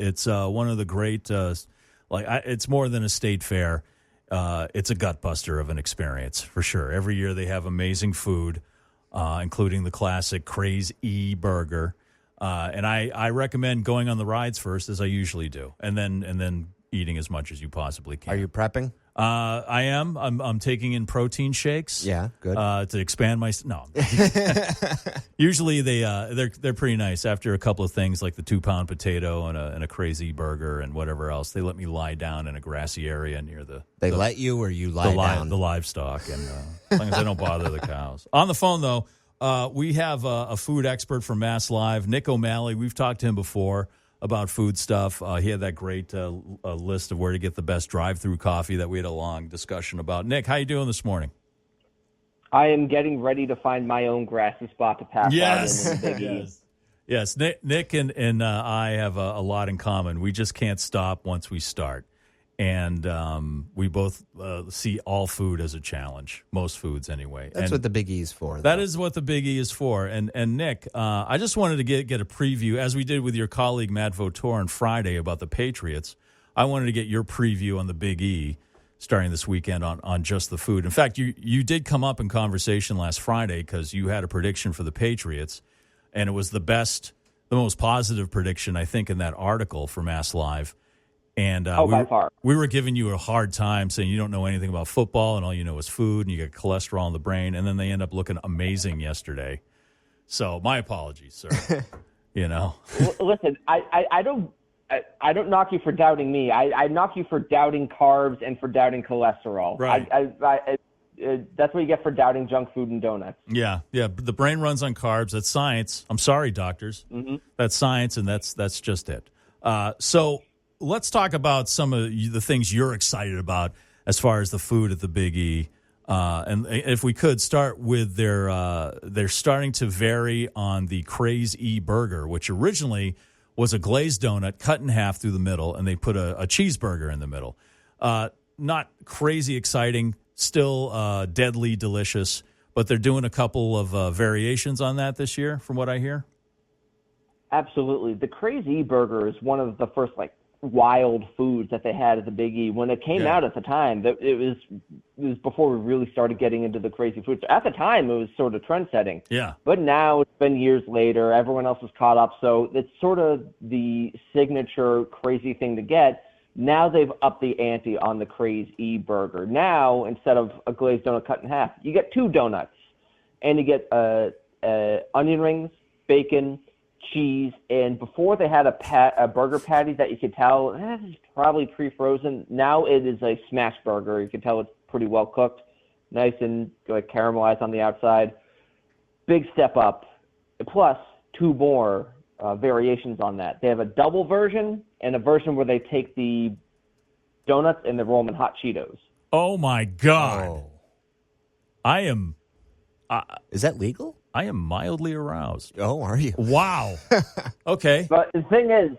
It's one of the great, it's more than a state fair. It's a gut buster of an experience for sure. Every year they have amazing food, including the classic Craze E burger. And I recommend going on the rides first, as I usually do, and then eating as much as you possibly can. Are you prepping? I am. I'm taking in protein shakes. Yeah, good. To expand my no. Usually they're pretty nice after a couple of things like the 2-pound potato and a crazy burger and whatever else. They let me lie down in a grassy area near the. They let you, or you lie down? The livestock, and as long as I don't bother the cows. On the phone though, we have a food expert from MassLive, Nick O'Malley. We've talked to him before about food stuff. He had that great list of where to get the best drive-through coffee that we had a long discussion about. Nick, how you doing this morning? I am getting ready to find my own grassy spot to pass out in the Big E. Yes. Nick and I have a lot in common. We just can't stop once we start. And we both see all food as a challenge, most foods anyway. That's what the Big E is for. Though. That is what the Big E is for. And Nick, I just wanted to get a preview, as we did with your colleague Matt Votor on Friday about the Patriots. I wanted to get your preview on the Big E starting this weekend on just the food. In fact, you did come up in conversation last Friday because you had a prediction for the Patriots, and it was the most positive prediction, I think, in that article for MassLive. And by far. We were giving you a hard time saying you don't know anything about football and all you know is food and you get cholesterol in the brain. And then they end up looking amazing yesterday. So my apologies, sir. Listen, I don't knock you for doubting me. I knock you for doubting carbs and for doubting cholesterol. Right. That's what you get for doubting junk food and donuts. Yeah. The brain runs on carbs. That's science. I'm sorry, doctors. Mm-hmm. That's science, and that's just it. So let's talk about some of the things you're excited about as far as the food at the Big E. And if we could start with they're starting to vary on the Craze E burger, which originally was a glazed donut cut in half through the middle, and they put a cheeseburger in the middle. Not crazy exciting, still deadly delicious, but they're doing a couple of variations on that this year, from what I hear. Absolutely. The Craze E burger is one of the first, wild foods that they had at the Big E. When it came out at the time, it was before we really started getting into the crazy foods. At the time, it was sort of trend-setting. Yeah. But now it's been years later. Everyone else has caught up, so it's sort of the signature crazy thing to get. Now they've upped the ante on the Craze E burger. Now, instead of a glazed donut cut in half, you get 2 donuts, and you get onion rings, bacon, cheese, and before they had a burger patty that you could tell this is probably pre-frozen. Now it is a smash burger. You can tell it's pretty well cooked, nice and caramelized on the outside. Big step up. Plus 2 more variations on that. They have a double version and a version where they take the donuts and they roll them in hot Cheetos. Oh my God! I am. Is that legal? I am mildly aroused. Oh, are you? Wow. Okay. But the thing is,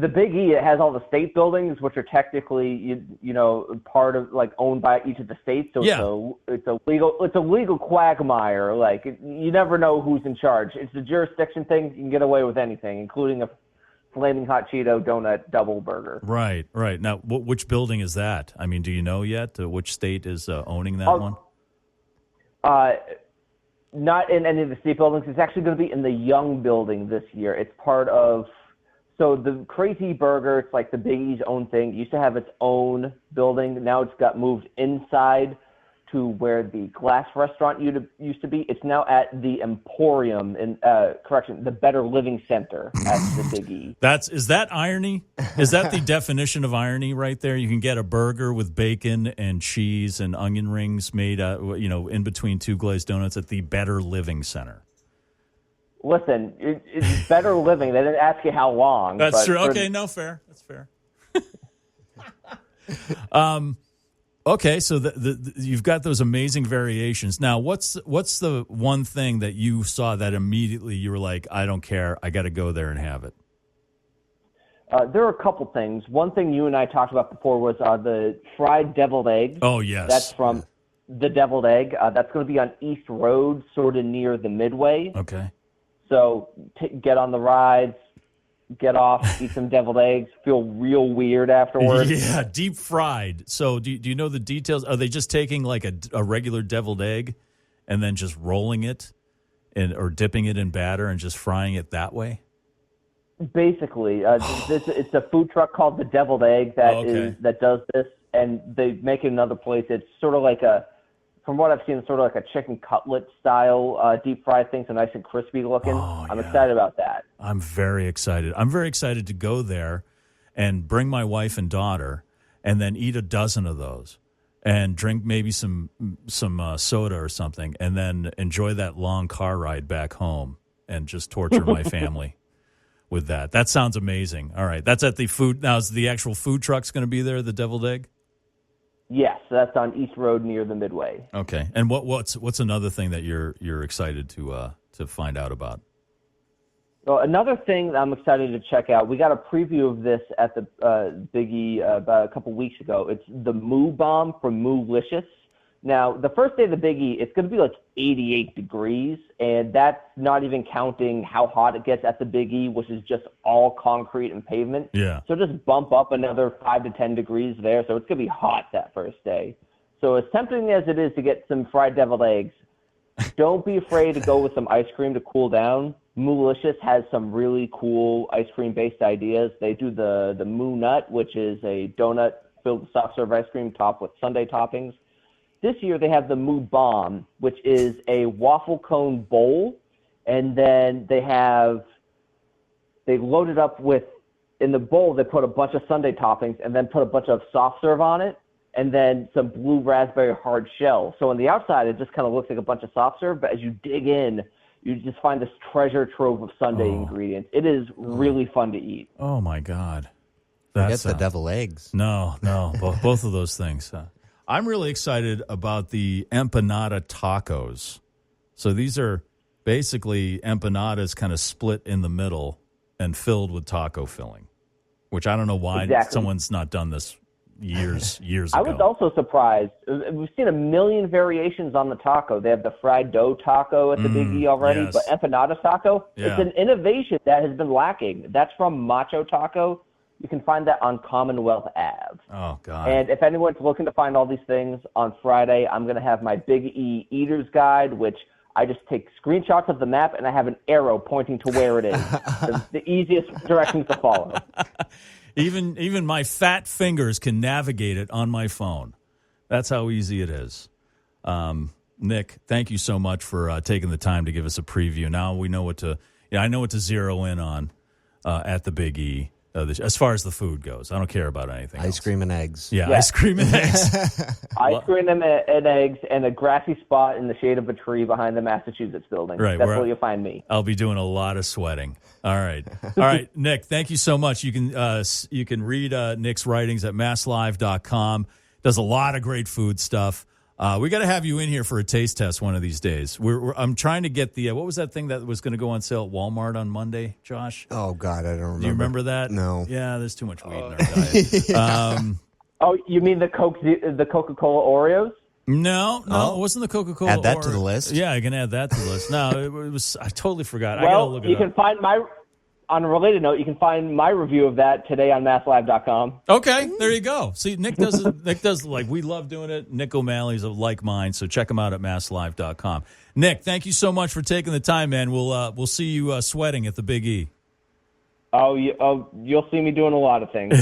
the Big E, it has all the state buildings, which are technically, part of owned by each of the states. So it's a legal quagmire. You never know who's in charge. It's a jurisdiction thing. You can get away with anything, including a flaming hot Cheeto donut double burger. Right. Now, which building is that? I mean, do you know yet which state is owning that one? Not in any of the state buildings. It's actually going to be in the Young building this year. It's part of, so the Crazy Burger, it's like the Big E's own thing. It used to have its own building. Now it's got moved inside to where the Glass restaurant used to be. It's now at the Emporium, the Better Living Center at the Big E. Is that irony? Is that the definition of irony right there? You can get a burger with bacon and cheese and onion rings made, in between 2 glazed donuts at the Better Living Center. Listen, it's Better Living. They didn't ask you how long. That's true. Okay, no, fair. That's fair. Okay, so you've got those amazing variations. Now, what's the one thing that you saw that immediately you were like, I don't care, I got to go there and have it? There are a couple things. One thing you and I talked about before was the fried deviled eggs. Oh, yes. That's from the deviled egg. That's going to be on East Road, sort of near the Midway. Okay. So get on the rides, get off, eat some deviled eggs, feel real weird afterwards. Yeah, deep fried. So do you know the details? Are they just taking like a regular deviled egg and then just rolling it or dipping it in batter and just frying it that way? Basically, it's a food truck called the Deviled Egg that does this, and they make it in another place. It's sort of like from what I've seen, it's sort of like a chicken cutlet style deep fried thing, so nice and crispy looking. I'm excited about that. I'm very excited. I'm very excited to go there and bring my wife and daughter, and then eat a dozen of those, and drink maybe some soda or something, and then enjoy that long car ride back home and just torture my family with that. That sounds amazing. All right, that's at the food. Now, is the actual food truck's going to be there, the Deviled Egg? Yes, that's on East Road near the Midway. Okay, and what's another thing that you're excited to find out about? Well, another thing that I'm excited to check out, we got a preview of this at the Biggie about a couple weeks ago. It's the Moo Bomb from Moolicious. Now, the first day of the Biggie, it's going to be like 88 degrees, and that's not even counting how hot it gets at the Biggie, which is just all concrete and pavement. Yeah. So just bump up another 5 to 10 degrees there, so it's going to be hot that first day. So as tempting as it is to get some fried deviled eggs, don't be afraid to go with some ice cream to cool down. Moolicious has some really cool ice cream-based ideas. They do the Moo Nut, which is a donut filled with soft serve ice cream topped with sundae toppings. This year they have the Moo Bomb, which is a waffle cone bowl, and then they load it up with, in the bowl they put a bunch of sundae toppings and then put a bunch of soft serve on it, and then some blue raspberry hard shell. So on the outside it just kind of looks like a bunch of soft serve, but as you dig in, you just find this treasure trove of sundae ingredients. It is really fun to eat. Oh my God! That's the deviled eggs. No, both of those things. I'm really excited about the empanada tacos. So these are basically empanadas kind of split in the middle and filled with taco filling, which I don't know why someone's not done this years ago. I was also surprised. We've seen a million variations on the taco. They have the fried dough taco at the Biggie already, but empanada taco, it's an innovation that has been lacking. That's from Macho Taco. You can find that on Commonwealth Ave. Oh, God. And if anyone's looking to find all these things, on Friday, I'm going to have my Big E Eater's Guide, which I just take screenshots of the map, and I have an arrow pointing to where it is. The easiest directions to follow. Even my fat fingers can navigate it on my phone. That's how easy it is. Nick, thank you so much for taking the time to give us a preview. Now we know I know what to zero in on at the Big E. As far as the food goes, I don't care about anything else. Ice cream and eggs. Yeah, ice cream and eggs. Ice cream and eggs and a grassy spot in the shade of a tree behind the Massachusetts building. Right, that's where you'll find me. I'll be doing a lot of sweating. All right. Nick, thank you so much. You can read Nick's writings at MassLive.com. Does a lot of great food stuff. We got to have you in here for a taste test one of these days. I'm trying to get the what was that thing that was going to go on sale at Walmart on Monday, Josh? Oh God, I don't remember. Do you remember that? No. Yeah, there's too much weed in our diet. Oh, you mean the Coca-Cola Oreos? No, it wasn't the Coca-Cola. Add that to the list. Yeah, I can add that to the list. No, it was. I totally forgot. Well, I gotta look it up. You can find on a related note, you can find my review of that today on MassLive.com. Okay, there you go. See, Nick does like we love doing it. Nick O'Malley's of like mind, so check him out at MassLive.com. Nick, thank you so much for taking the time, man. We'll see you sweating at the Big E. Oh, you'll see me doing a lot of things.